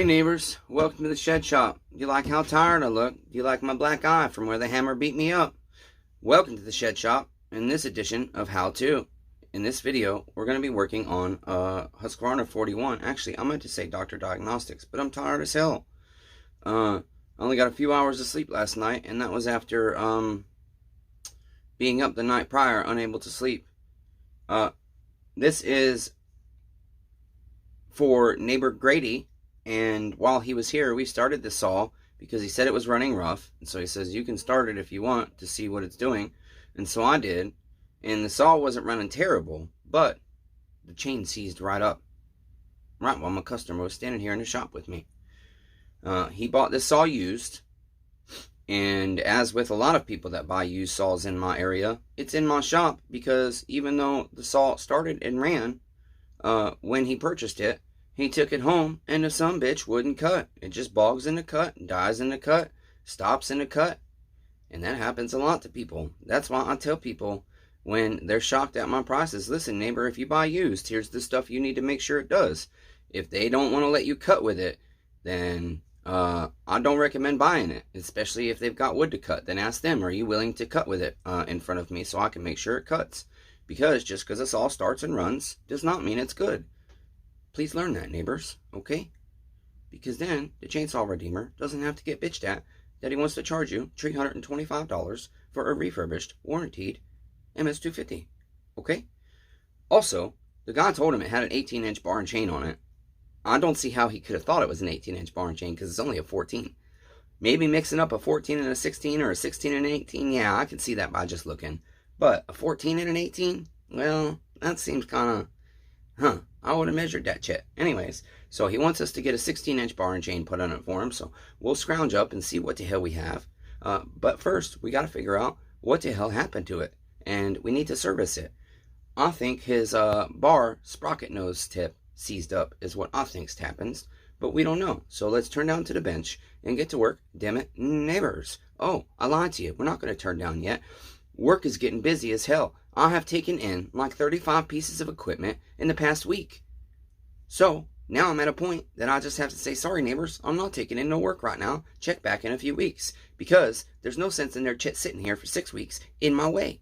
Howdy neighbors, welcome to the shed shop. Do you like how tired I look? Do you like my black eye from where the hammer beat me up? Welcome to the shed shop in this edition of How To. In this video, we're going to be working on HUSQVARNA 41. Actually, I meant to say Dr. Diagnostics, but I'm tired as hell. I only got a few hours of sleep last night, and that was after being up the night prior, unable to sleep. This is for neighbor Grady. And while he was here, we started the saw because he said it was running rough. And so he says, you can start it if you want to see what it's doing. And so I did. And the saw wasn't running terrible, but the chain seized right up. Right while my customer was standing here in the shop with me. He bought this saw used. And as with a lot of people that buy used saws in my area, it's in my shop because even though the saw started and ran when he purchased it, he took it home, and the sumbitch wouldn't cut. It just bogs in the cut, dies in the cut, stops in the cut. And that happens a lot to people. That's why I tell people when they're shocked at my prices, listen, neighbor, if you buy used, here's the stuff you need to make sure it does. If they don't want to let you cut with it, then I don't recommend buying it, especially if they've got wood to cut. Then ask them, are you willing to cut with it in front of me so I can make sure it cuts? Because just because a saw starts and runs does not mean it's good. Please learn that, neighbors, okay? Because then the chainsaw redeemer doesn't have to get bitched at that he wants to charge you $325 for a refurbished, warranted MS-250, okay? Also, the guy told him it had an 18-inch bar and chain on it. I don't see how he could have thought it was an 18-inch bar and chain because it's only a 14. Maybe mixing up a 14 and a 16 or a 16 and an 18, yeah, I can see that by just looking. But a 14 and an 18, well, that seems kind of, I would have measured that shit. Anyways, so he wants us to get a 16-inch bar and chain put on it for him. So we'll scrounge up and see what the hell we have. But first, we got to figure out what the hell happened to it. And we need to service it. I think his bar sprocket nose tip seized up is what I think's happens. But we don't know. So let's turn down to the bench and get to work. Damn it, neighbors. Oh, I lied to you. We're not going to turn down yet. Work is getting busy as hell. I have taken in like 35 pieces of equipment in the past week. So, now I'm at a point that I just have to say, sorry neighbors, I'm not taking in no work right now. Check back in a few weeks. Because there's no sense in their sitting here for 6 weeks in my way.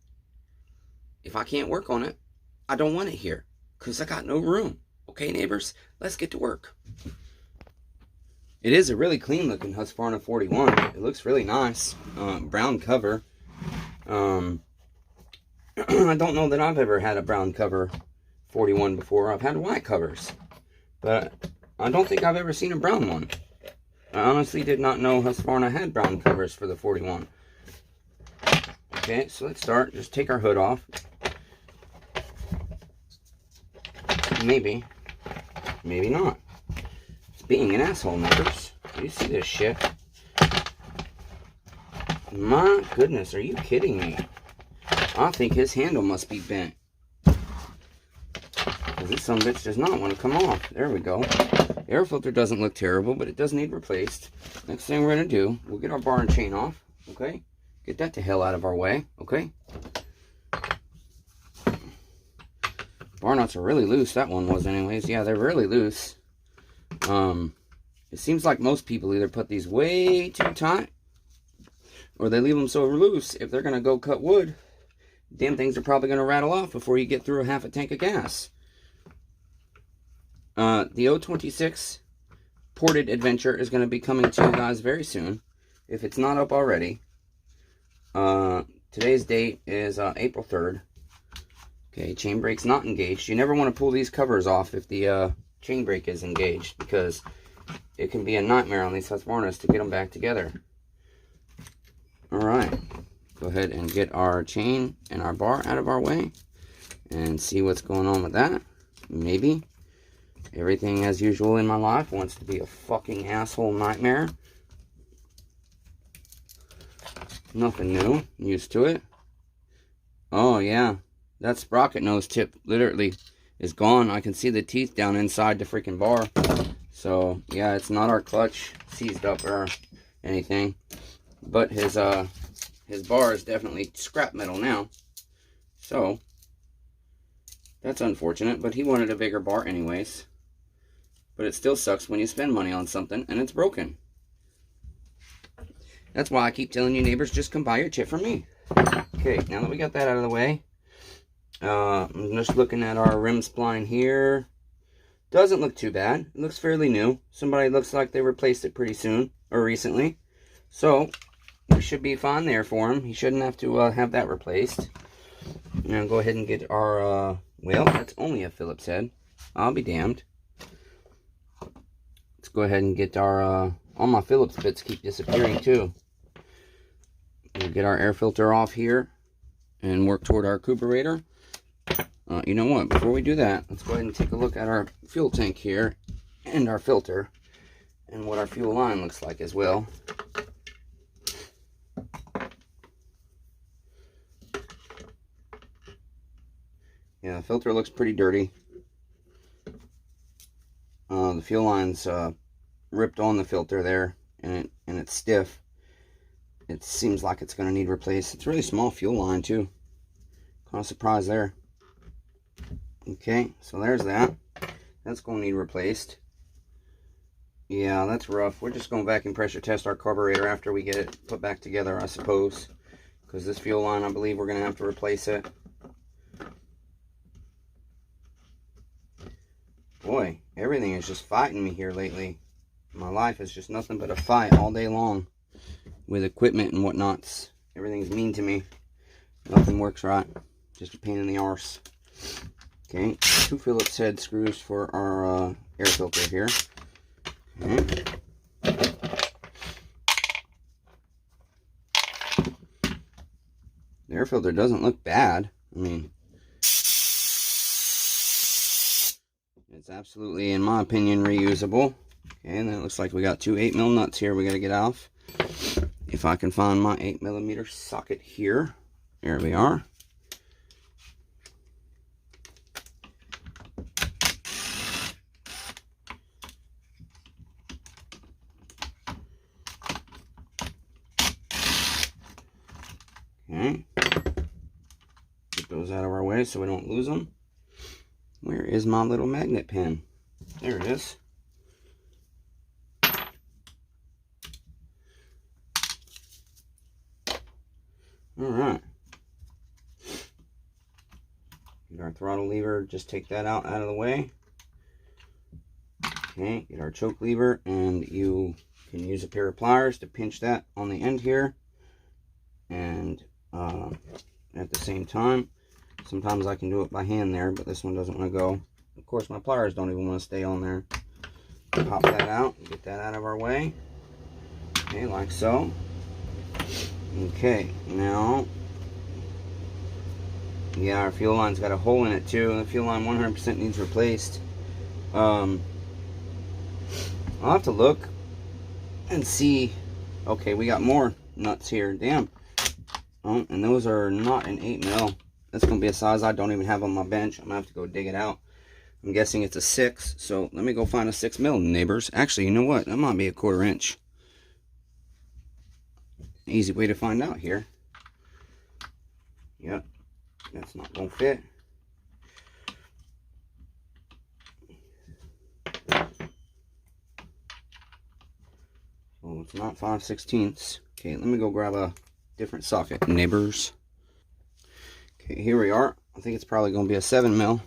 If I can't work on it, I don't want it here. Because I got no room. Okay, neighbors, let's get to work. It is a really clean looking HUSQVARNA 41. It looks really nice. Brown cover. I don't know that I've ever had a brown cover 41 before. I've had white covers, but I don't think I've ever seen a brown one. I honestly did not know HUSQVARNA had brown covers for the 41. Okay, so let's start. Just take our hood off. Maybe not. It's being an asshole, neighbors. Do you see this shit? My goodness, are you kidding me? I think his handle must be bent. Because this sumbitch does not want to come off. There we go. Air filter doesn't look terrible, but it does need replaced. Next thing we're going to do, we'll get our bar and chain off. Okay? Get that the hell out of our way. Okay? Bar nuts are really loose. That one was anyways. Yeah, they're really loose. It seems like most people either put these way too tight or they leave them so loose. If they're going to go cut wood, damn things are probably going to rattle off before you get through a half a tank of gas. The 026 ported adventure is going to be coming to you guys very soon, if it's not up already. Today's date is April 3rd. Okay, chain brake's not engaged. You never want to pull these covers off if the chain brake is engaged, because it can be a nightmare on these HUSQVARNAs to get them back together. Alright, go ahead and get our chain and our bar out of our way and see what's going on with that. Maybe everything as usual in my life wants to be a fucking asshole nightmare. Nothing new, I'm used to it. Oh yeah, that sprocket nose tip literally is gone. I can see the teeth down inside the freaking bar. So yeah, it's not our clutch seized up or anything. But his bar is definitely scrap metal now. So that's unfortunate, but he wanted a bigger bar anyways. But it still sucks when you spend money on something and it's broken. That's why I keep telling you, neighbors, just come buy your chip from me. Okay, now that we got that out of the way, I'm just looking at our rim spline here. Doesn't look too bad. It looks fairly new. Somebody looks like they replaced it pretty soon, or recently. So, we should be fine there for him. He shouldn't have to have that replaced. Now go ahead and get our, well, that's only a Phillips head. I'll be damned. Let's go ahead and get our, all my Phillips bits keep disappearing too. We'll get our air filter off here and work toward our carburetor. You know what, before we do that, let's go ahead and take a look at our fuel tank here and our filter and what our fuel line looks like as well. Yeah, the filter looks pretty dirty. The fuel line's ripped on the filter there, and it's stiff. It seems like it's going to need replaced. It's a really small fuel line too. Kind of surprised there. Okay, so there's that. That's going to need replaced. Yeah, that's rough. We're just going to vacuum pressure test our carburetor after we get it put back together, I suppose. Because this fuel line, I believe we're going to have to replace it. Boy, everything is just fighting me here lately. My life is just nothing but a fight all day long with equipment and whatnots. Everything's mean to me. Nothing works right. Just a pain in the arse. Okay, 2 Phillips head screws for our air filter here. Okay. The air filter doesn't look bad. I mean, it's absolutely, in my opinion, reusable. Okay, and then it looks like we got 2 8mm nuts here we got to get off. If I can find my 8mm socket here. There we are. Okay. Get those out of our way so we don't lose them. Where is my little magnet pen? There it is. Alright. Get our throttle lever, just take that out of the way. Okay, get our choke lever, and you can use a pair of pliers to pinch that on the end here. And at the same time, sometimes I can do it by hand there, but this one doesn't want to go. Of course, my pliers don't even want to stay on there. Pop that out, get that out of our way. Okay, like so. Okay, now, yeah, our fuel line's got a hole in it too. The fuel line 100% needs replaced. I'll have to look and see. Okay, we got more nuts here. Damn. Oh, and those are not an 8mm. That's going to be a size I don't even have on my bench. I'm going to have to go dig it out. I'm guessing it's a 6. So let me go find a 6mm, neighbors. Actually, you know what? That might be a 1/4 inch. Easy way to find out here. Yep. That's not going to fit. Oh, it's not 5/16. Okay, let me go grab a different socket, neighbors. Okay, here we are. I think it's probably going to be a 7mm.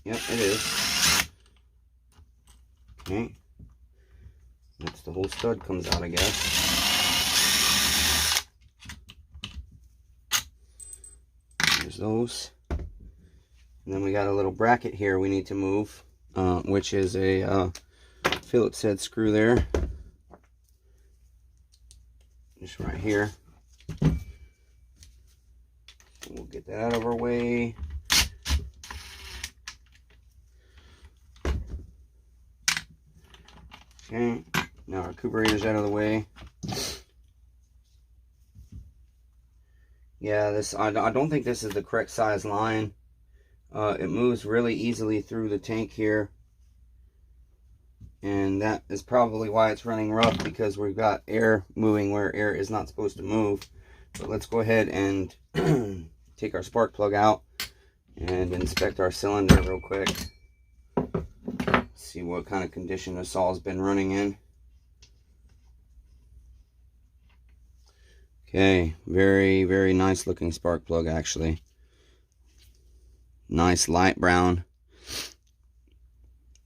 Yep, it is. Okay. That's the whole stud comes out, I guess. There's those. And then we got a little bracket here we need to move, which is a Phillips head screw there. Just right here. We'll get that out of our way. Okay, now our carburetor's out of the way. Yeah, this I don't think this is the correct size line. It moves really easily through the tank here. And that is probably why it's running rough, because we've got air moving where air is not supposed to move. But let's go ahead and take our spark plug out and inspect our cylinder real quick. See what kind of condition the saw's been running in. Okay, very, very nice looking spark plug actually. Nice light brown.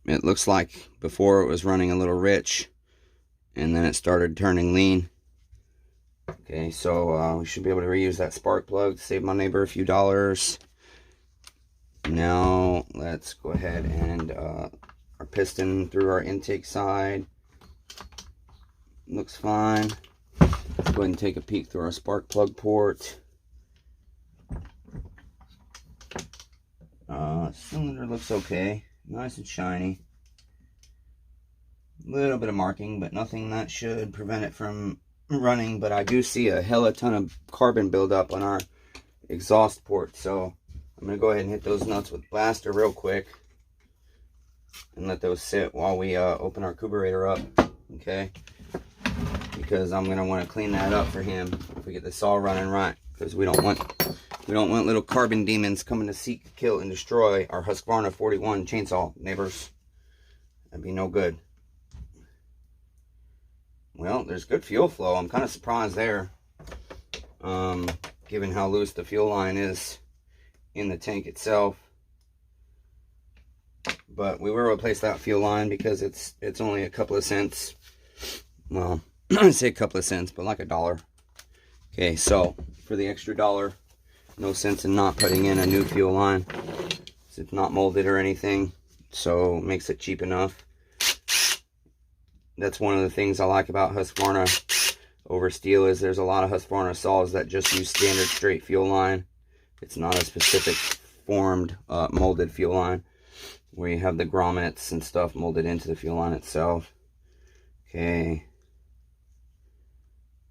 It looks like before it was running a little rich, and then it started turning lean. Okay, so we should be able to reuse that spark plug to save my neighbor a few dollars. Now let's go ahead and our piston through our intake side looks fine. Let's go ahead and take a peek through our spark plug port. Cylinder looks okay, nice and shiny. A little bit of marking, but nothing that should prevent it from running. But I do see a hella ton of carbon buildup on our exhaust port, so I'm gonna go ahead and hit those nuts with blaster real quick and let those sit while we open our carburetor up. Okay, because I'm gonna want to clean that up for him if we get the saw running right, because we don't want little carbon demons coming to seek, kill, and destroy our HUSQVARNA 41 chainsaw, neighbors. That'd be no good. Well, there's good fuel flow. I'm kind of surprised there, given how loose the fuel line is in the tank itself. But we will replace that fuel line because it's only a couple of cents. Well, I say a couple of cents, but like $1. Okay, so for the extra $1, no sense in not putting in a new fuel line. It's not molded or anything, so it makes it cheap enough. That's one of the things I like about HUSQVARNA over steel, is there's a lot of HUSQVARNA saws that just use standard straight fuel line. It's not a specific formed molded fuel line where you have the grommets and stuff molded into the fuel line itself. Okay,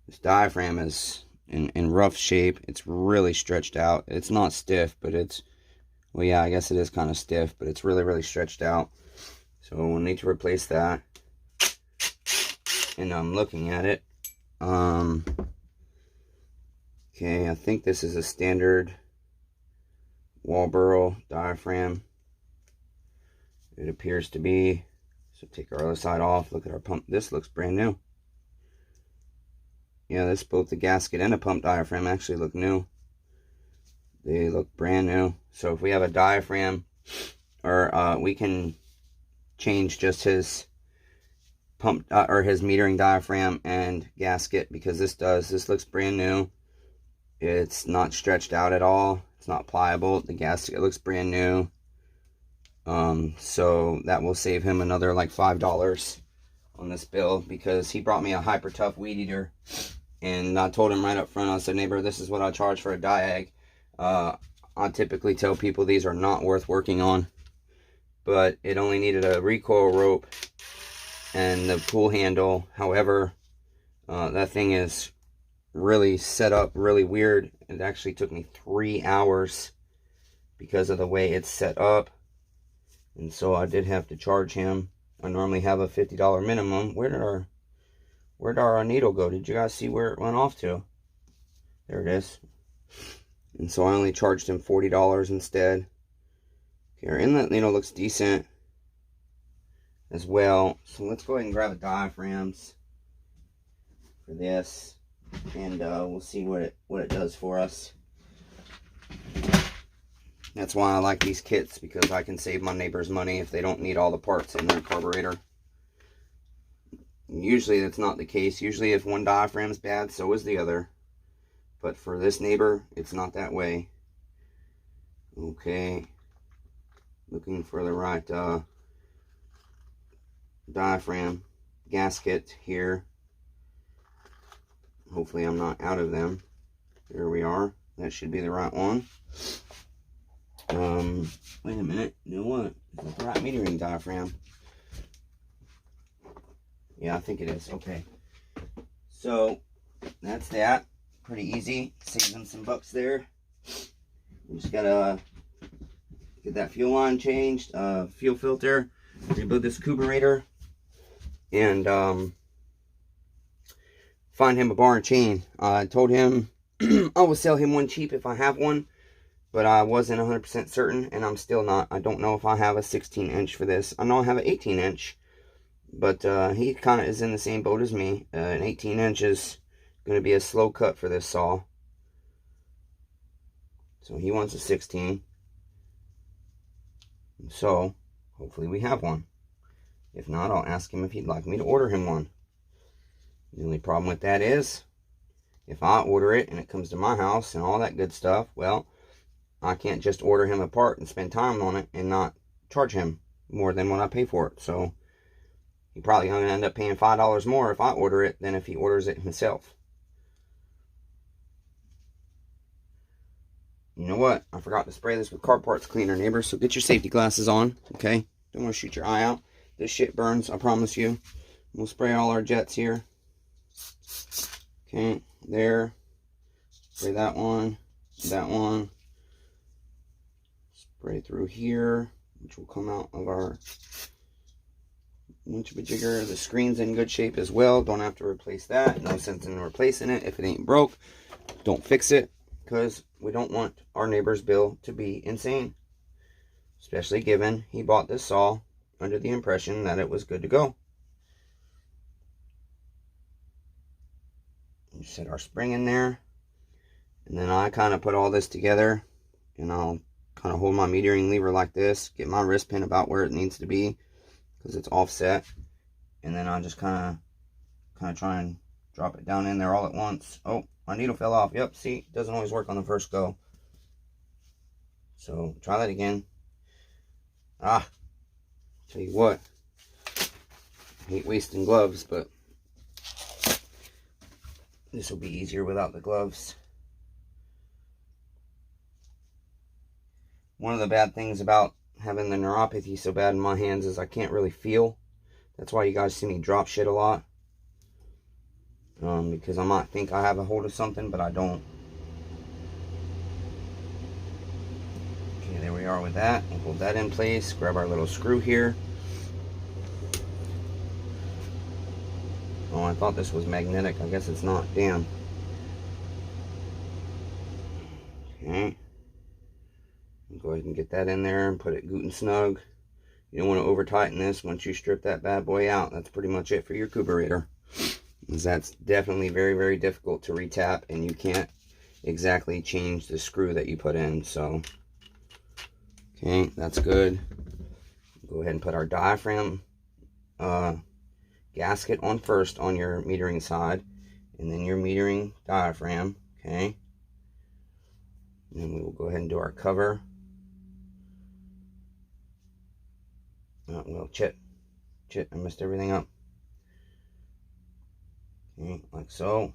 this diaphragm is in rough shape. It's really stretched out. It's not stiff, but it's, well, yeah, I guess it is kind of stiff, but it's really, really stretched out. So we'll need to replace that. And I'm looking at it. Okay, I think this is a standard wall burrow diaphragm. It appears to be. So take our other side off. Look at our pump. This looks brand new. Yeah, this, both the gasket and the pump diaphragm actually look new. They look brand new. So if we have a diaphragm, or we can change just his pump or his metering diaphragm and gasket, because this looks brand new. It's not stretched out at all. It's not pliable. The gasket looks brand new. So that will save him another like $5 on this bill, because he brought me a hyper tough weed eater, and I told him right up front, I said, neighbor, this is what I charge for a diag. I typically tell people these are not worth working on, but it only needed a recoil rope and the pull handle. However, that thing is really set up really weird. It actually took me 3 hours because of the way it's set up, and so I did have to charge him. I normally have a $50 minimum. Where did our needle go? Did you guys see where it went off to? There it is. And so I only charged him $40 instead. Okay, our inlet needle looks decent as well. So let's go ahead and grab the diaphragms for this, and we'll see what it does for us. That's why I like these kits, because I can save my neighbors money if they don't need all the parts in their carburetor. Usually that's not the case. Usually if one diaphragm is bad, so is the other. But for this neighbor, it's not that way. Okay. Looking for the right diaphragm gasket here. Hopefully I'm not out of them. There we are. That should be the right one. Wait a minute. You know what? Is that the right metering diaphragm? Yeah, I think it is. Okay. So that's that. Pretty easy. Save them some bucks there. We just gotta get that fuel line changed, fuel filter, rebuild this carburetor, and find him a bar and chain. I told him I will sell him one cheap if I have one, but I wasn't 100% certain, and I'm still not. I don't know if I have a 16-inch for this. I know I have an 18-inch, but he kind of is in the same boat as me. An 18-inch is going to be a slow cut for this saw. So he wants a 16. So hopefully we have one. If not, I'll ask him if he'd like me to order him one. The only problem with that is, if I order it and it comes to my house and all that good stuff, well, I can't just order him a part and spend time on it and not charge him more than what I pay for it. So he probably going to end up paying $5 more if I order it than if he orders it himself. You know what? I forgot to spray this with car parts cleaner, neighbors. So get your safety glasses on, okay? Don't want to shoot your eye out. This shit burns, I promise you. We'll spray all our jets here. Okay, there. Spray that one. That one. Spray through here, which will come out of our winch-a-jigger. The screen's in good shape as well. Don't have to replace that. No sense in replacing it. If it ain't broke, don't fix it, because we don't want our neighbor's bill to be insane. Especially given he bought this saw under the impression that it was good to go. We set our spring in there, and then I kind of put all this together, and I'll kind of hold my metering lever like this, get my wrist pin about where it needs to be because it's offset, and then I'll just kind of try and drop it down in there all at once. Oh, my needle fell off. Yep, see, it doesn't always work on the first go. So try that again. Tell you what, I hate wasting gloves, but this will be easier without the gloves. One of the bad things about having the neuropathy so bad in my hands is I can't really feel. That's why you guys see me drop shit a lot. Because I might think I have a hold of something, but I don't. Okay, there we are with that. We'll hold that in place. Grab our little screw here. Oh, I thought this was magnetic. I guess it's not. Damn. Okay. Go ahead and get that in there and put it good and snug. You don't want to over tighten this. Once you strip that bad boy out, that's pretty much it for your carburetor. Because that's definitely very, very difficult to retap, and you can't exactly change the screw that you put in. So, okay, that's good. Go ahead and put our diaphragm gasket on first on your metering side, and then your metering diaphragm, okay? And then we will go ahead and do our cover. Well, shit, I messed everything up. Okay, like so.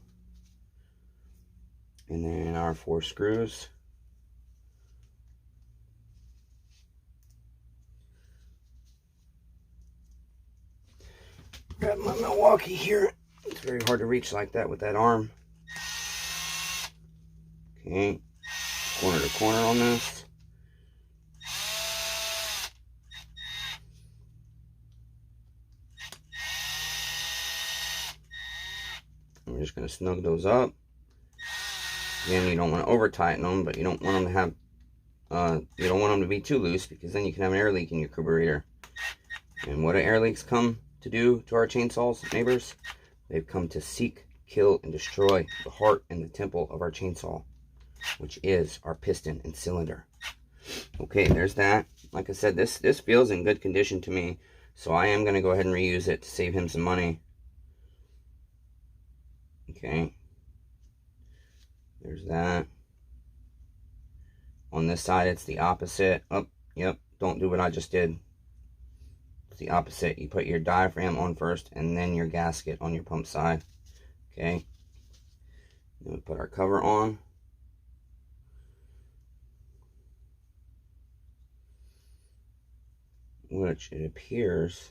And then our 4 screws. Grab my Milwaukee here. It's very hard to reach like that with that arm. Okay, corner to corner on this. And we're just going to snug those up. Again, you don't want to over tighten them, but you don't want them to have, you don't want them to be too loose, because then you can have an air leak in your carburetor. And what do air leaks come to do to our chainsaws, neighbors? They've come to seek, kill, and destroy the heart and the temple of our chainsaw, which is our piston and cylinder. Okay, there's that. Like I said, this feels in good condition to me, so I am going to go ahead and reuse it to save him some money. Okay, there's that. On this side, it's the opposite. Oh, yep, don't do what I just did. It's the opposite. You put your diaphragm on first, and then your gasket on your pump side. Okay, then we put our cover on. Which it appears,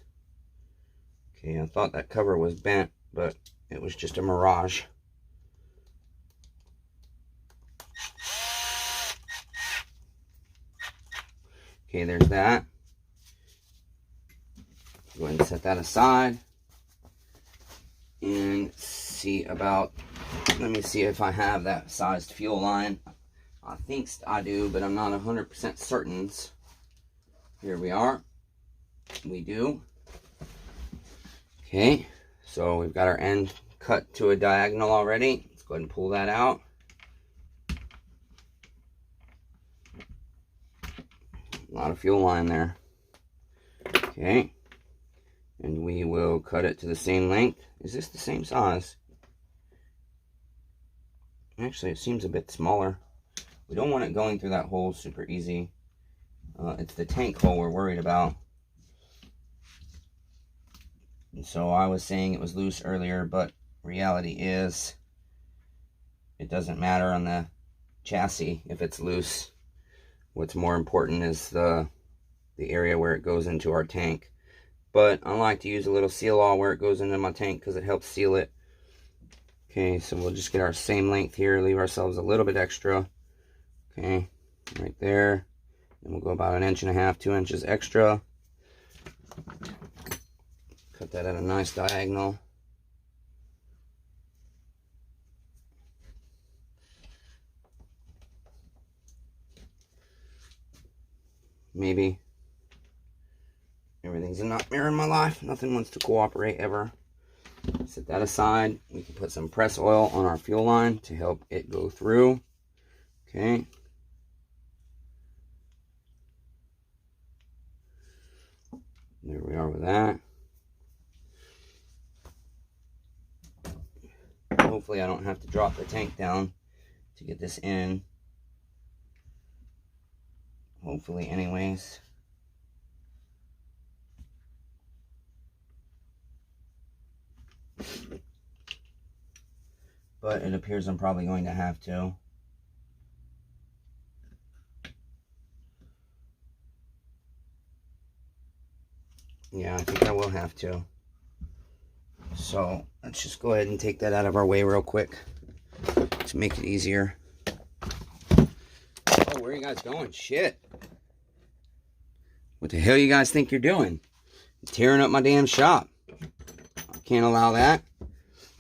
okay, I thought that cover was bent, but it was just a mirage. Okay, there's that. Go ahead and set that aside and see about, let me see if I have that sized fuel line. I think I do, but I'm not 100% certain. Here we are. We do. Okay, so we've got our end cut to a diagonal already. Let's go ahead and pull that out. A lot of fuel line there. Okay, and we will cut it to the same length. Is this the same size? Actually, it seems a bit smaller. We don't want it going through that hole super easy. It's the tank hole we're worried about. And so I was saying it was loose earlier, but reality is it doesn't matter on the chassis if it's loose. What's more important is the area where it goes into our tank. But I like to use a little seal-all where it goes into my tank because it helps seal it. Okay, so we'll just get our same length here, leave ourselves a little bit extra. Okay, right there. And we'll go about 1.5 inches, 2 inches extra. Cut that at a nice diagonal. Maybe. Everything's a nightmare in my life. Nothing wants to cooperate ever. Set that aside. We can put some press oil on our fuel line to help it go through. Okay. There we are with that. Hopefully I don't have to drop the tank down to get this in. Hopefully anyways. But it appears I'm probably going to have to. Yeah, I think I will have to. So let's just go ahead and take that out of our way real quick to make it easier. Oh, where are you guys going? Shit. What the hell you guys think you're doing? You're tearing up my damn shop. I can't allow that.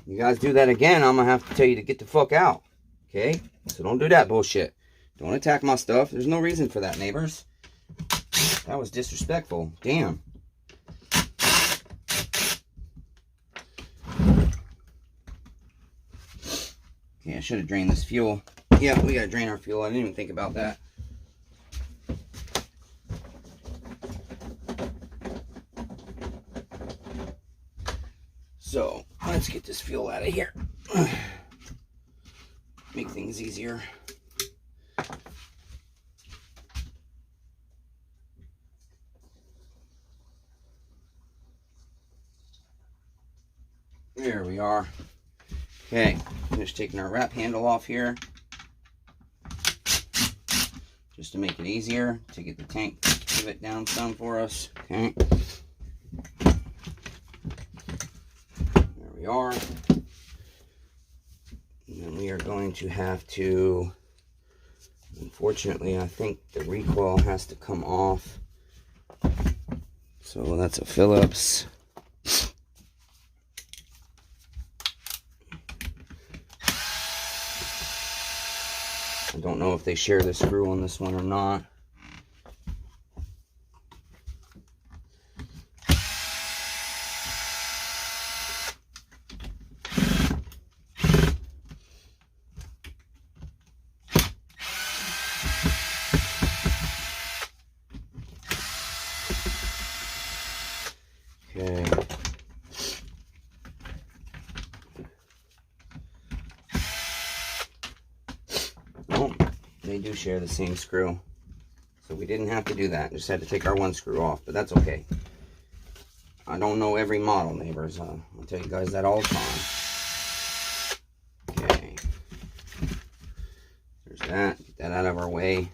You guys do that again, I'm going to have to tell you to get the fuck out. Okay? So don't do that bullshit. Don't attack my stuff. There's no reason for that, neighbors. That was disrespectful. Damn. Okay, I should have drained this fuel. Yeah, we got to drain our fuel. I didn't even think about that. So, let's get this fuel out of here. Make things easier. There we are. Okay, finish taking our wrap handle off here. Just to make it easier to get the tank pivot down some for us. Okay. There we are. And then we are going to have to, unfortunately, I think the recoil has to come off. So that's a Phillips. I don't know if they share the screw on this one or not. Okay. Well, they do share the same screw. So we didn't have to do that. Just had to take our one screw off, but that's okay. I don't know every model, neighbors. I'll tell you guys that all the time. Okay. There's that. Get that out of our way.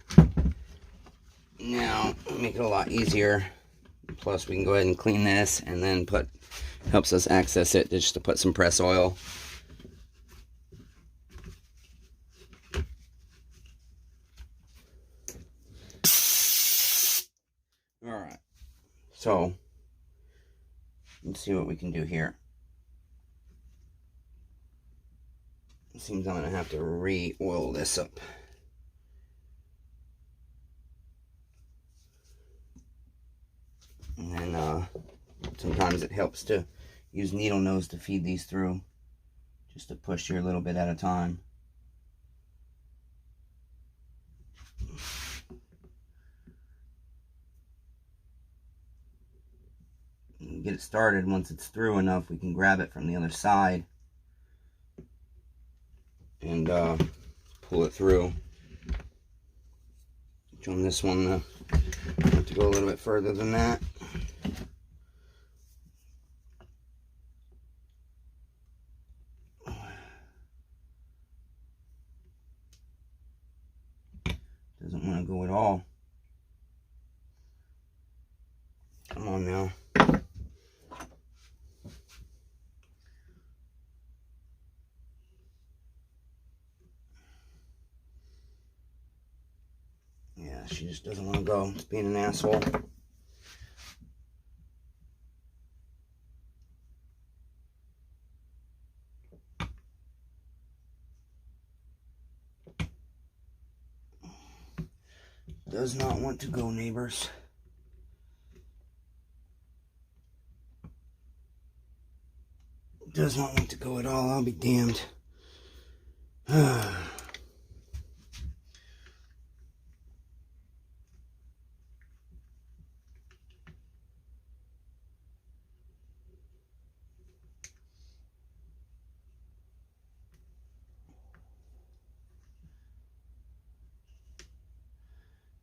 Now, make it a lot easier. Plus, we can go ahead and clean this and then helps us access it just to put some press oil. Alright, so let's see what we can do here. It seems I'm going to have to re-oil this up. sometimes it helps to use needle nose to feed these through, just to push here a little bit at a time. Get it started. Once it's through enough, we can grab it from the other side and pull it through. On this one, I have to go a little bit further than that. Doesn't want to go at all. Come on now. Yeah, she just doesn't want to go. It's being an asshole. Does not want to go, neighbors. Does not want to go at all. I'll be damned.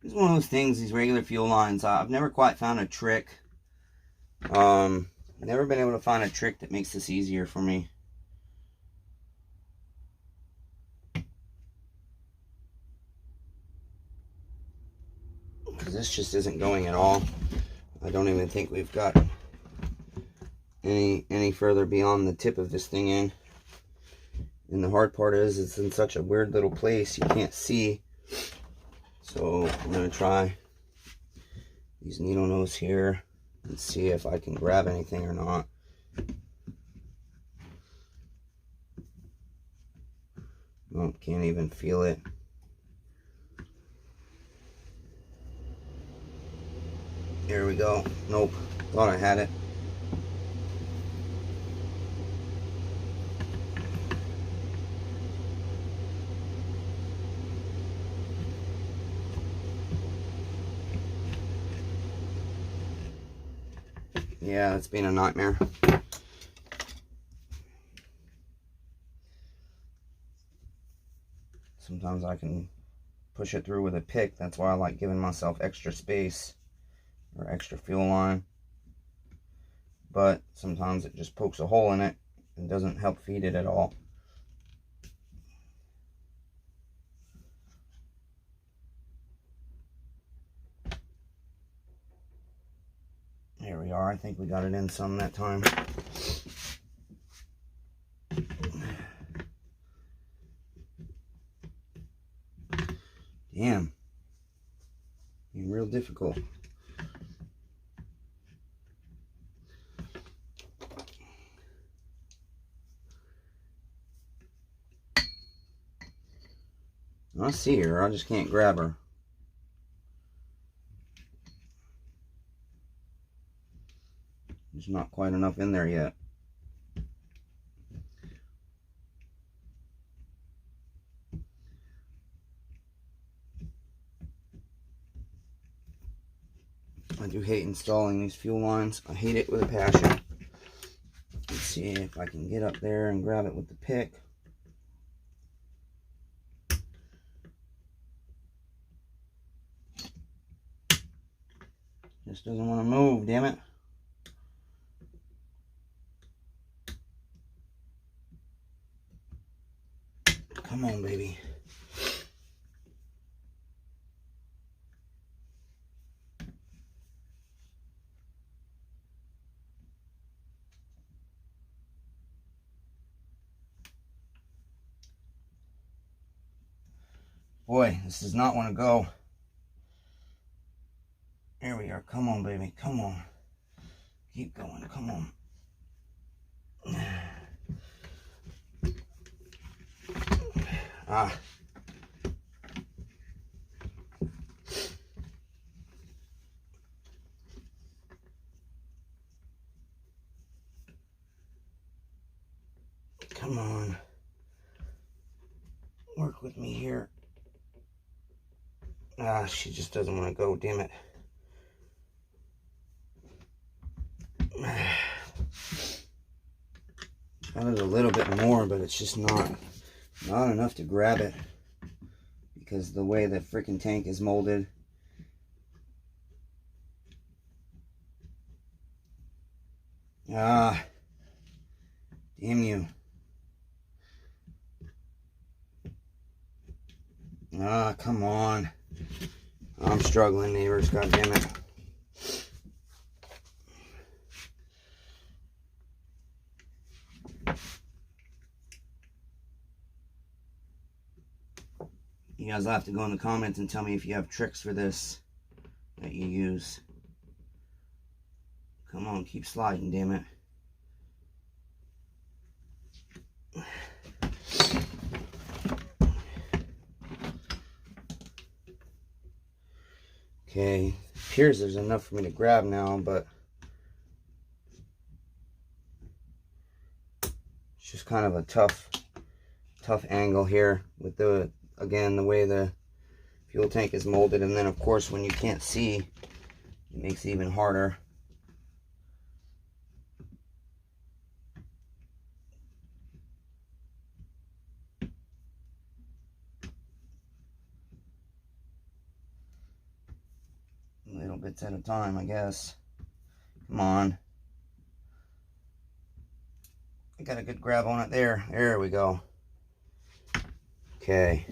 It's one of those things, these regular fuel lines, I've never quite found a trick. Never been able to find a trick that makes this easier for me. Because this just isn't going at all. I don't even think we've got any further beyond the tip of this thing in. And the hard part is, it's in such a weird little place you can't see. So I'm going to try these needle nose here and see if I can grab anything or not. Nope, can't even feel it. Here we go. Nope, thought I had it. Yeah, it's been a nightmare. Sometimes I can push it through with a pick. That's why I like giving myself extra space or extra fuel line. But sometimes it just pokes a hole in it and doesn't help feed it at all. There we are. I think we got it in some that time. Damn. Being real difficult. I see her. I just can't grab her. There's not quite enough in there yet. I do hate installing these fuel lines. I hate it with a passion. Let's see if I can get up there and grab it with the pick. Just doesn't want to move, damn it. Come on, baby. Boy, this does not want to go. There we are. Come on, baby. Come on. Keep going. Come on. Ah. Work with me here. Ah, she just doesn't want to go, damn it. Got it a little bit more, but it's just not enough to grab it because the way the freaking tank is molded. Ah, damn you. Ah, come on. I'm struggling, neighbors, god damn it. You guys will have to go in the comments and tell me if you have tricks for this that you use. Come on, keep sliding, damn it. Okay, appears there's enough for me to grab now, but it's just kind of a tough angle here with the, again, the way the fuel tank is molded, and then of course when you can't see, it makes it even harder. Little bits at a time, I guess. Come on. I got a good grab on it there. There we go. Okay.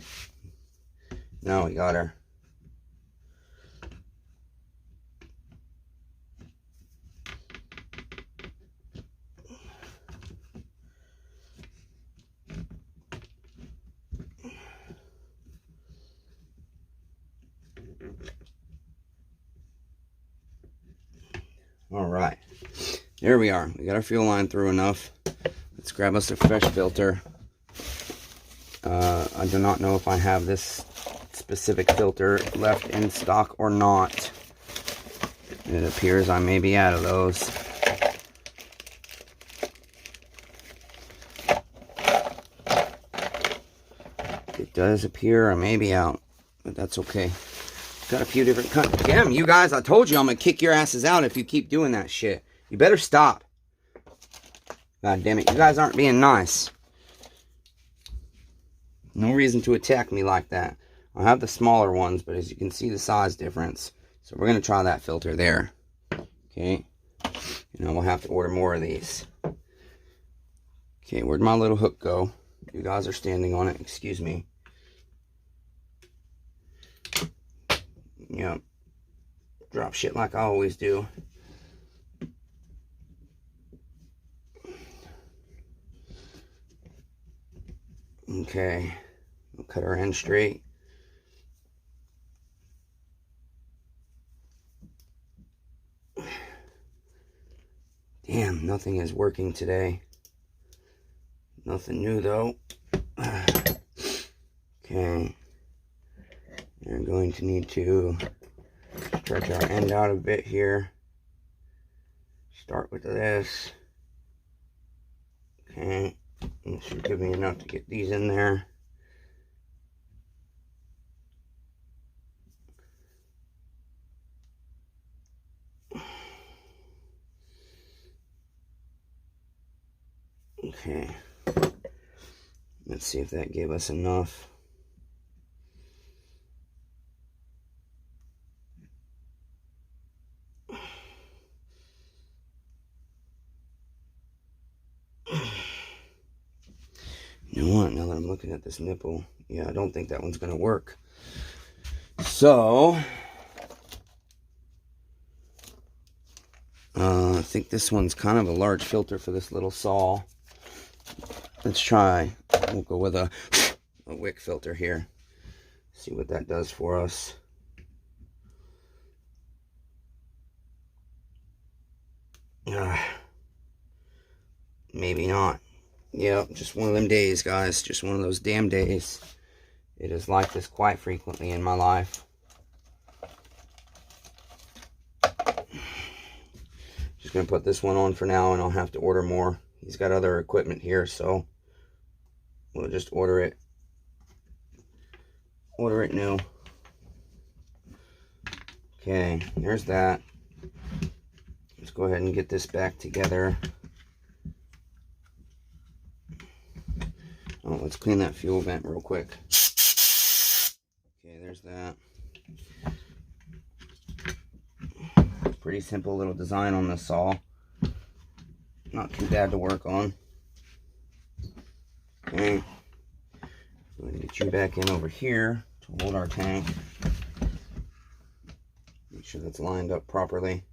Now we got her. All right, there we are. We got our fuel line through enough. Let's grab us a fresh filter. I do not know if I have this specific filter left in stock or not. It appears I may be out of those. It does appear I may be out, but that's okay. Got a few different kinds. Damn, you guys, I told you I'm gonna kick your asses out if you keep doing that shit. You better stop. God damn it, you guys aren't being nice. No reason to attack me like that. I have the smaller ones, but as you can see the size difference. So we're gonna try that filter there. Okay. And then we'll have to order more of these. Okay, where'd my little hook go? You guys are standing on it, excuse me. Yep. Drop shit like I always do. Okay. We'll cut our end straight. Damn, nothing is working today. Nothing new though. Okay. We're going to need to stretch our end out a bit here. Start with this. Okay. This should give me enough to get these in there. Okay. Let's see if that gave us enough. You know what? Now that I'm looking at this nipple, yeah, I don't think that one's going to work. So, I think this one's kind of a large filter for this little saw. Let's try. We'll go with a wick filter here. See what that does for us. Maybe not. Yep, just one of them days, guys. Just one of those damn days. It is like this quite frequently in my life. Just going to put this one on for now, and I'll have to order more. He's got other equipment here, so we'll just order it order it new. Okay, there's that. Let's go ahead and get this back together. Oh, let's clean that fuel vent real quick. Okay, there's that. Pretty simple little design on this saw. Not too bad to work on. Okay. Go ahead and get you back in over here to hold our tank. Make sure that's lined up properly.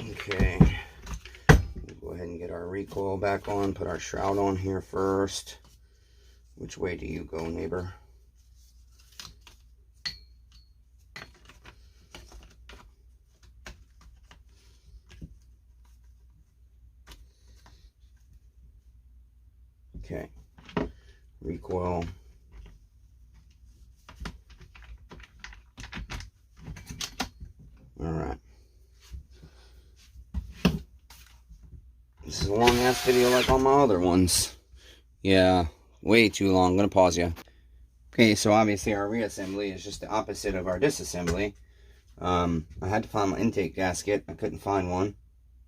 Okay. We'll go ahead and get our recoil back on. Put our shroud on here first. Which way do you go, neighbor? Okay, recoil. All right. This is a long ass video like all my other ones. Yeah, way too long. I'm gonna pause you. Okay, so obviously our reassembly is just the opposite of our disassembly. I had to find my intake gasket. I couldn't find one,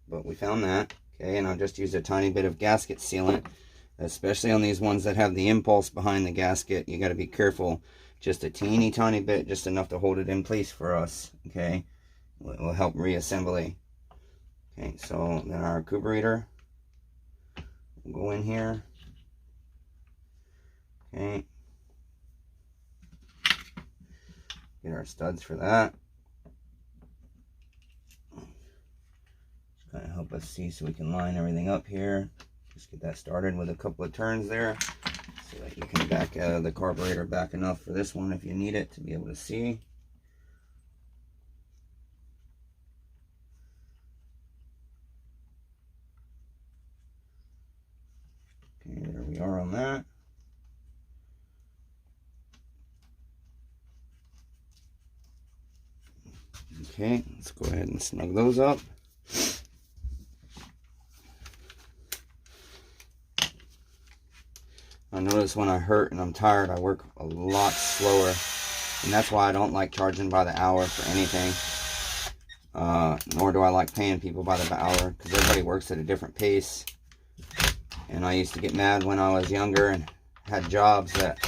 but we found that. Okay, and I just used a tiny bit of gasket sealant. Especially on these ones that have the impulse behind the gasket, you got to be careful. Just a teeny tiny bit, just enough to hold it in place for us. Okay, it will help reassembly. Okay, so then our carburetor will go in here. Okay, get our studs for that. Just kind of help us see so we can line everything up here. Just get that started with a couple of turns there so that you can back the carburetor back enough for this one if you need it to be able to see. Okay, there we are on that. Okay, let's go ahead and snug those up. I notice when I hurt and I'm tired, I work a lot slower. And that's why I don't like charging by the hour for anything. Nor do I like paying people by the hour, because everybody works at a different pace. And I used to get mad when I was younger and had jobs that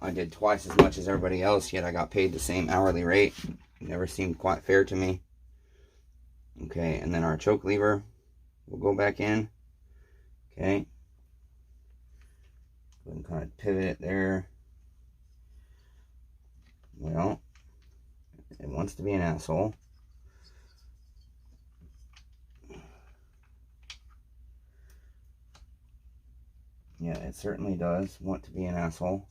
I did twice as much as everybody else, yet I got paid the same hourly rate. It never seemed quite fair to me. Okay, and then our choke lever will go back in. Okay. Go ahead and kind of pivot it there. Well, it wants to be an asshole. Yeah, it certainly does want to be an asshole.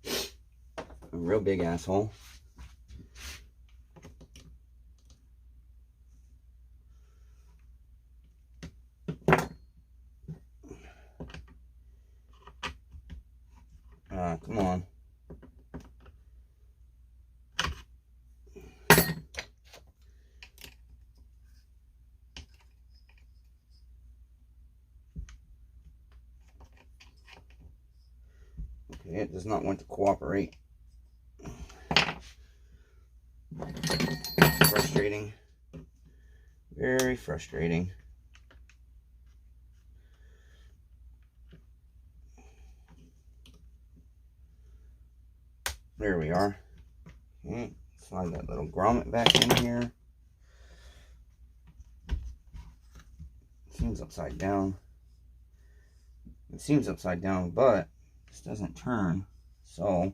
A real big asshole. Come on. Okay, it does not want to cooperate. Frustrating. Very frustrating. There we are. Okay, slide that little grommet back in here. Seems upside down. It seems upside down, but this doesn't turn, so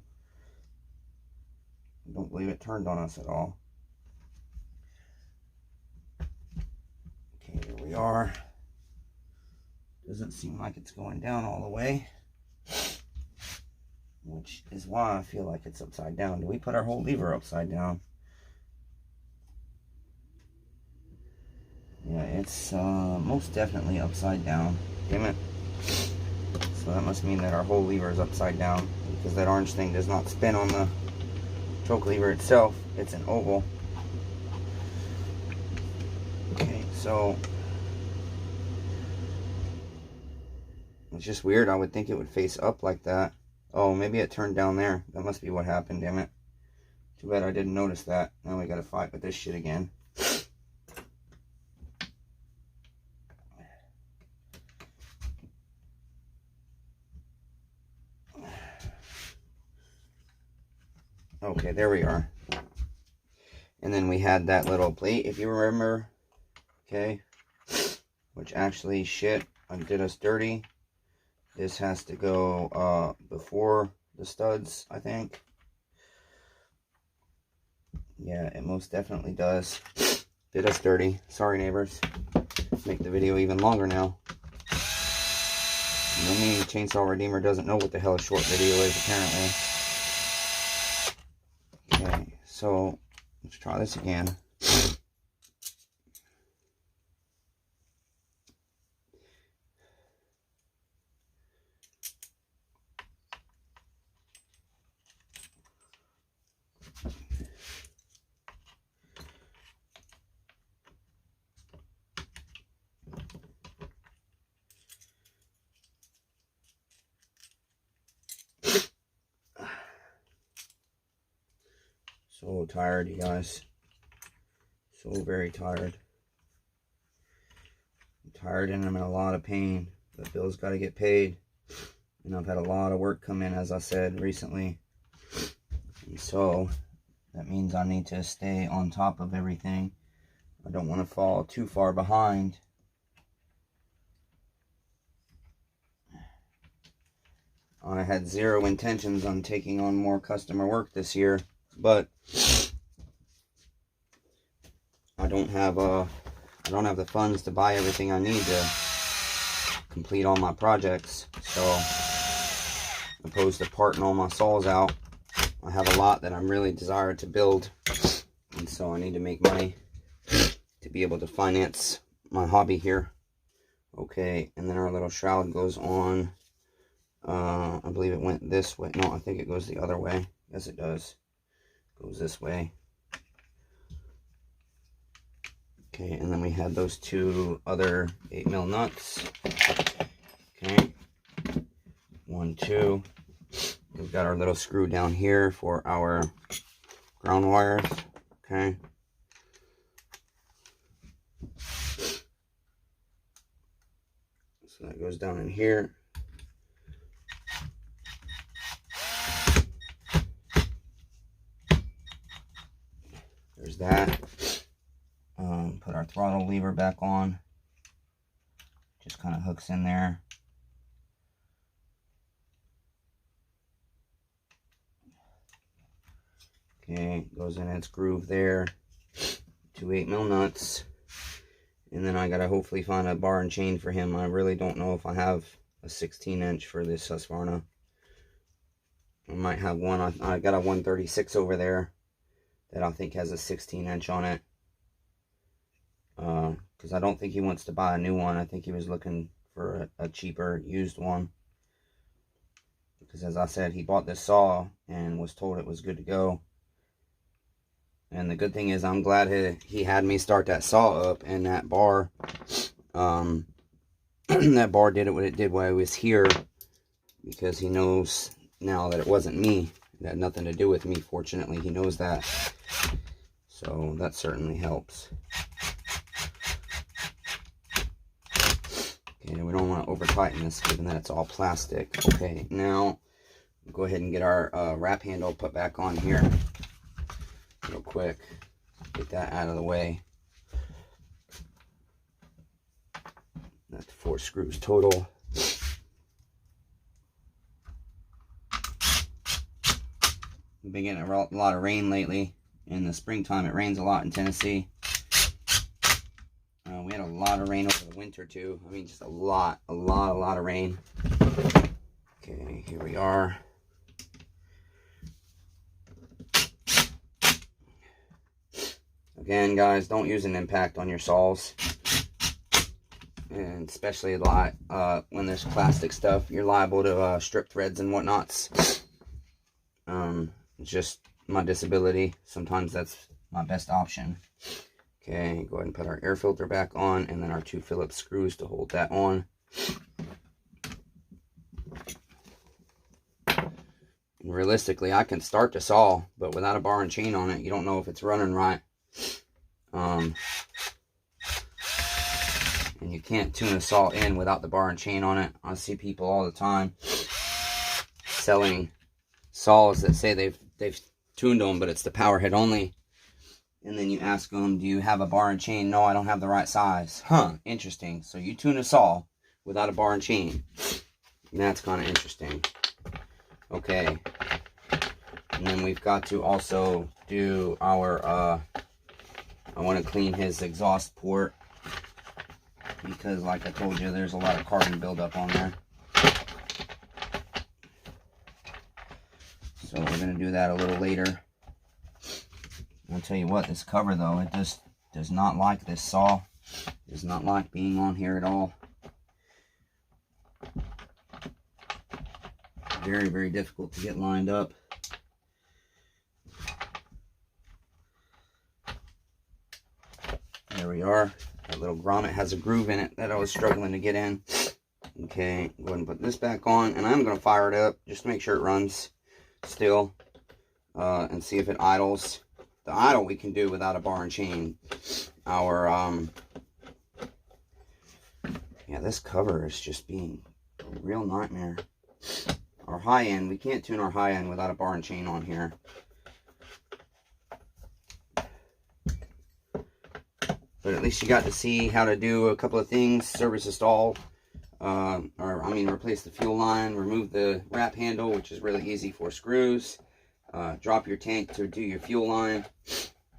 I don't believe it turned on us at all. Okay, here we are. Doesn't seem like it's going down all the way, which is why I feel like it's upside down. Do we put our whole lever upside down? Yeah, it's most definitely upside down. Damn it. So that must mean that our whole lever is upside down, because that orange thing does not spin on the choke lever itself. It's an oval. Okay, so it's just weird. I would think it would face up like that. Oh, maybe it turned down there. That must be what happened, damn it. Too bad I didn't notice that. Now we gotta fight with this shit again. Okay, there we are. And then we had that little plate, if you remember. Okay. Which actually, shit, did us dirty. This has to go before the studs, I think. Yeah, it most definitely does. Did us dirty. Sorry, neighbors. Make the video even longer now. You know me, Chainsaw Redeemer doesn't know what the hell a short video is, apparently. Okay, so let's try this again. So tired, you guys. So very tired. I'm tired and I'm in a lot of pain. The bills got to get paid. And I've had a lot of work come in, as I said, recently. And so that means I need to stay on top of everything. I don't want to fall too far behind. I had zero intentions on taking on more customer work this year, but I don't have the funds to buy everything I need to complete all my projects. So, opposed to parting all my saws out, I have a lot that I'm really desired to build, and so I need to make money to be able to finance my hobby here. Okay, and then our little shroud goes on. I believe it went this way. No, I think it goes the other way. Yes, it does. Goes this way. Okay, and then we had those two other 8mm nuts. Okay. 1, 2. We've got our little screw down here for our ground wires. Okay. So that goes down in here. There's that. Put our throttle lever back on. Just kind of hooks in there. Okay, goes in its groove there. 2 8mm nuts. And then I gotta hopefully find a bar and chain for him. I really don't know if I have a 16-inch for this HUSQVARNA. I might have one. I got a 136 over there that I think has a 16-inch on it. Because I don't think he wants to buy a new one. I think he was looking for a cheaper used one. Because as I said, he bought this saw and was told it was good to go. And the good thing is, I'm glad he had me start that saw up, and that bar, that bar did what it did while I was here, because he knows now that it wasn't me. It had nothing to do with me, fortunately. He knows that. So that certainly helps. Okay, we don't want to over tighten this, given that it's all plastic. Okay, now we'll go ahead and get our wrap handle put back on here real quick. Get that out of the way. That's 4 screws total. We've been getting a lot of rain lately. In the springtime, it rains a lot in Tennessee. We had a lot of rain over the winter too. I mean, just a lot of rain. Okay, here we are. Again, guys, don't use an impact on your saws. And especially a lot when there's plastic stuff, you're liable to strip threads and whatnots. It's just my disability. Sometimes that's my best option. Okay, go ahead and put our air filter back on, and then our 2 Phillips screws to hold that on. And realistically, I can start the saw, but without a bar and chain on it, you don't know if it's running right. And you can't tune a saw in without the bar and chain on it. I see people all the time selling saws that say they've tuned them, but it's the power head only. And then you ask them, do you have a bar and chain? No, I don't have the right size. Huh, interesting. So you tune a saw without a bar and chain. And that's kind of interesting. Okay. And then we've got to also do our, I want to clean his exhaust port, because like I told you, there's a lot of carbon buildup on there. So we're going to do that a little later. I'll tell you what, this cover though, it just does not like this saw. It does not like being on here at all. Very, very difficult to get lined up. There we are. That little grommet has a groove in it that I was struggling to get in. Okay, go ahead and put this back on, and I'm going to fire it up just to make sure it runs still, and see if it idles. The idle we can do without a bar and chain. Our yeah, this cover is just being a real nightmare. Our high end, we can't tune our high end without a bar and chain on here. But at least you got to see how to do a couple of things. Service a stall, replace the fuel line, remove the wrap handle, which is really easy, 4 screws. Drop your tank to do your fuel line,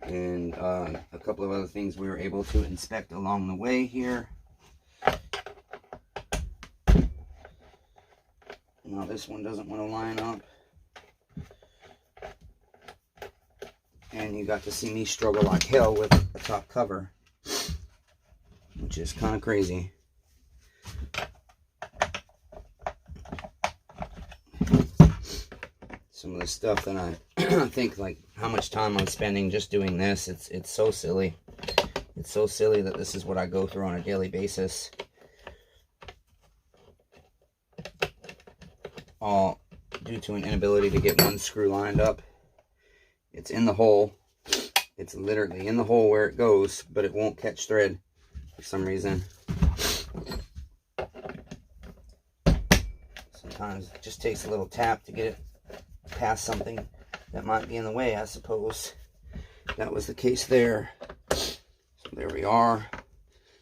and a couple of other things we were able to inspect along the way here. Now this one doesn't want to line up, and you got to see me struggle like hell with the top cover, which is kind of crazy. Some of the stuff that I think, like how much time I'm spending just doing this, it's so silly. It's so silly that this is what I go through on a daily basis. All due to an inability to get one screw lined up. It's in the hole. It's literally in the hole where it goes, but it won't catch thread for some reason. Sometimes it just takes a little tap to get it past something that might be in the way, I suppose. That was the case there. So there we are.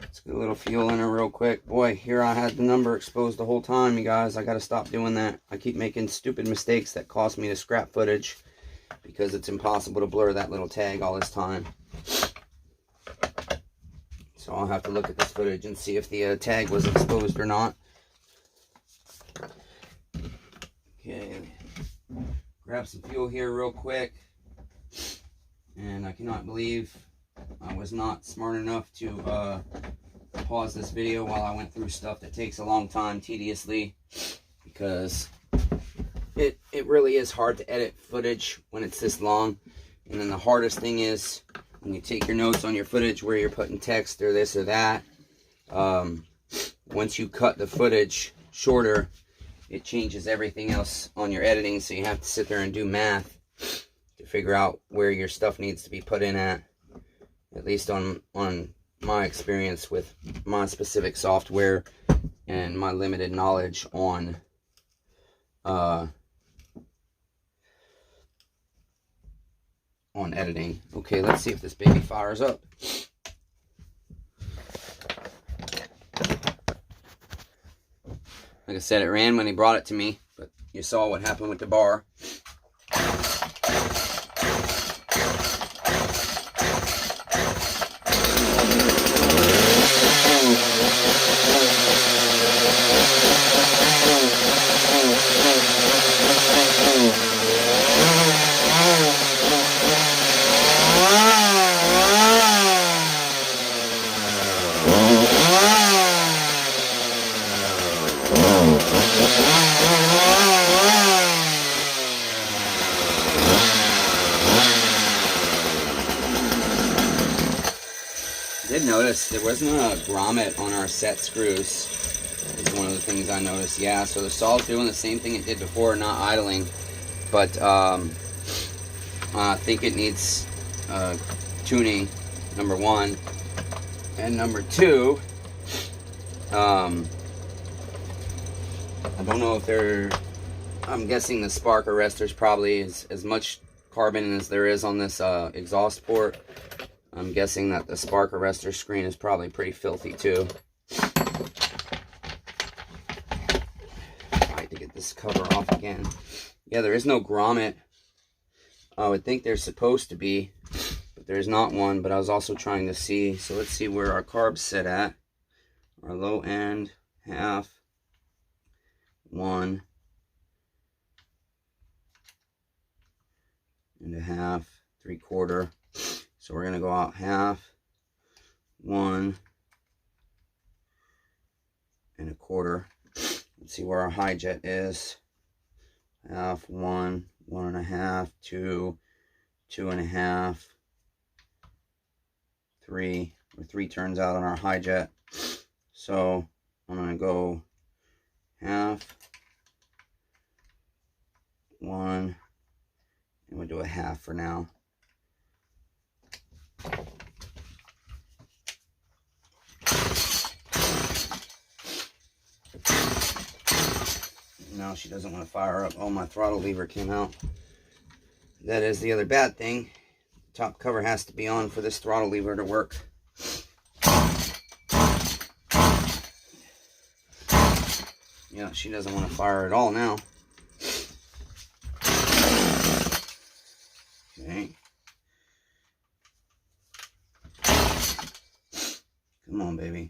Let's get a little fuel in her real quick. Boy, here I had the number exposed the whole time, you guys. I gotta stop doing that. I keep making stupid mistakes that cost me the scrap footage, because it's impossible to blur that little tag all this time. So I'll have to look at this footage and see if the tag was exposed or not. Okay. Grab some fuel here real quick. And I cannot believe I was not smart enough to pause this video while I went through stuff that takes a long time tediously, because it really is hard to edit footage when it's this long. And then the hardest thing is when you take your notes on your footage where you're putting text or this or that. Once you cut the footage shorter, it changes everything else on your editing, so you have to sit there and do math to figure out where your stuff needs to be put in at least on my experience with my specific software and my limited knowledge on editing. Okay, let's see if this baby fires up. Like I said, it ran when he brought it to me, but you saw what happened with the bar. Did notice there wasn't a grommet on our set screws. Is one of the things I noticed. Yeah, so the saw's doing the same thing it did before, not idling, but I think it needs tuning, number one, and number two, I don't know if they're, I'm guessing the spark arrestor's probably as much carbon as there is on this exhaust port. I'm guessing that the spark arrestor screen is probably pretty filthy too. Right, to get this cover off again. Yeah, there is no grommet. I would think there's supposed to be, but there's not one. But I was also trying to see, so let's see where our carbs sit at. Our low end, half, 1 and a half, 3/4. So we're gonna go out half, 1 and a quarter. Let's see where our high jet is. Half, 1, 1 and a half, 2, 2 and a half, 3. We're 3 turns out on our high jet. So I'm gonna go half, 1, and we'll do a half for now. Now she doesn't want to fire up. Oh, my throttle lever came out. That is the other bad thing. Top cover has to be on for this throttle lever to work. Yeah, she doesn't want to fire at all now. Okay. Come on, baby.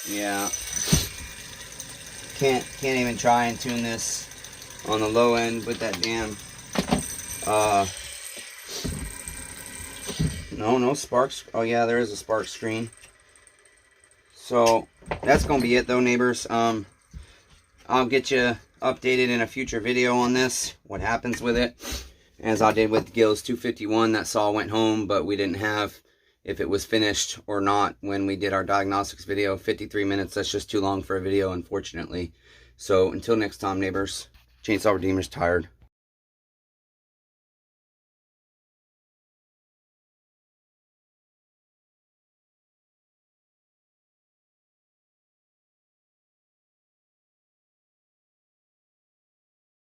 Yeah, can't even try and tune this on the low end with that damn no sparks. Oh yeah, there is a spark screen. So that's gonna be it though, neighbors. I'll get you updated in a future video on this, what happens with it. As I did with Gil's 251, that saw went home, but we didn't have if it was finished or not when we did our diagnostics video. 53 minutes, that's just too long for a video, unfortunately. So until next time, neighbors, Chainsaw Redeemer's tired.